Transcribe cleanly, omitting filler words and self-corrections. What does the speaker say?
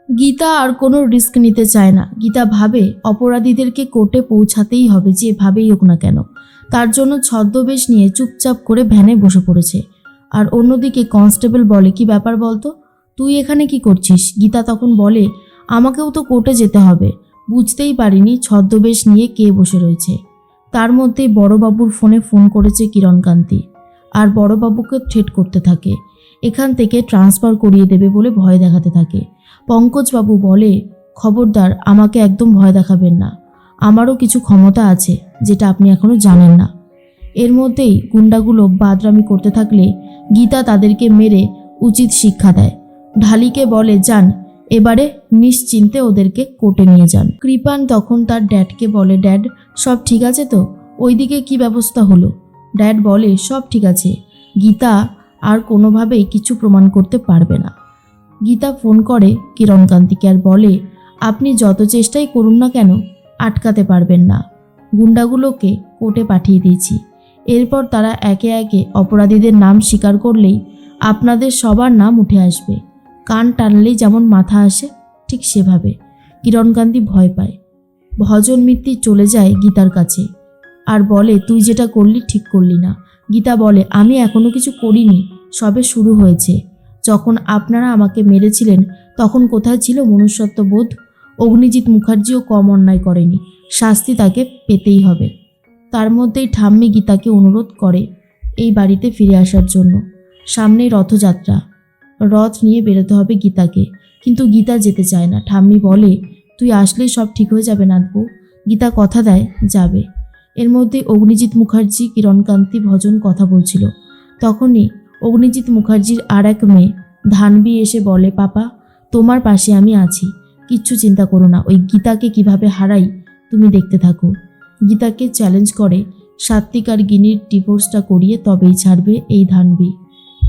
গীতা আর কোনো রিস্ক নিতে চায় না। গীতা ভাবে অপরাধীদেরকে কোর্টে পৌঁছাতেই হবে যেভাবেই হোক না কেন। তার জন্য ছদ্মবেশ নিয়ে চুপচাপ করে ভ্যানে বসে পড়েছে। আর অন্যদিকে কনস্টেবল বলে, কি ব্যাপার বলতো, তুই এখানে কি করছিস? গীতা তখন বলে, আমাকেও তো কোর্টে যেতে হবে। বুঝতেই পারিনি ছদ্মবেশ নিয়ে কে বসে রয়েছে। তার মধ্যেই বড়বাবুর ফোন করেছে কিরণকান্তি, আর বড়বাবুকে থ্রেট করতে থাকে, এখান থেকে ট্রান্সফার করিয়ে দেবে বলে ভয় দেখাতে থাকে। পঙ্কজবাবু বলে, খবরদার আমাকে একদম ভয় দেখাবেন না, আমারও কিছু ক্ষমতা আছে যেটা আপনি এখনও জানেন না। এর মধ্যেই গুন্ডাগুলো বাদরামি করতে থাকলে গীতা তাদেরকে মেরে উচিত শিক্ষা দেয়। ঢালিকে বলে, যান এবারে নিশ্চিন্তে ওদেরকে কোর্টে নিয়ে যান। কৃপান তখন তার ড্যাডকে বলে, ড্যাড সব ঠিক আছে তো? ওইদিকে কি ব্যবস্থা হলো? ড্যাড বলে, সব ঠিক আছে, গীতা আর কোনোভাবেই কিছু প্রমাণ করতে পারবে না। গীতা ফোন করে কিরণকান্তিকে আর বলে, আপনি যত চেষ্টাই করুন না কেন আটকাতে পারবেন না। গুন্ডাগুলোকে কোর্টে পাঠিয়ে দিয়েছি। এরপর তারা একে একে অপরাধীদের নাম স্বীকার করলেই আপনাদের সবার নাম উঠে আসবে। কান টানলেই যেমন মাথা আসে ঠিক সেভাবে। কিরণকান্তি ভয় পায়। ভজন মিত্তি চলে যায় গীতার কাছে আর বলে, তুই যেটা করলি ঠিক করলি না। গীতা বলে, আমি এখনো কিছু করিনি, সবে শুরু হয়েছে। যখন আপনারা আমাকে মেরেছিলেন তখন কোথায় ছিল মনুষ্যত্ব বোধ? অগ্নিজিৎ মুখার্জিও কম অন্যায় করেনি, শাস্তি তাকে পেতেই হবে। তার মধ্যেই ঠাম্মি গীতাকে অনুরোধ করে এই বাড়িতে ফিরে আসার জন্য। সামনেই রথযাত্রা, রথ নিয়ে বেরোতে হবে গীতাকে, কিন্তু গীতা যেতে চায় না। ঠাম্মি বলে, তুই আসলেই সব ঠিক হয়ে যাবে নাতবু। গীতা কথা দেয় যাবে। এর মধ্যেই অগ্নিজিৎ মুখার্জি, কিরণকান্তি, ভজন কথা বলছিল। তখনই অগ্নিজিৎ মুখার্জির আর এক মেয়ে ধানবি এসে বলে, পাপা তোমার পাশে আমি আছি, কিচ্ছু চিন্তা করো না, ওই গীতাকে কিভাবে হারাই তুমি দেখতে থাকো। গীতাকে চ্যালেঞ্জ করে সাত্বিক আর গিনির ডিভোর্সটা করিয়ে তবেই ছাড়বে এই ধানবি।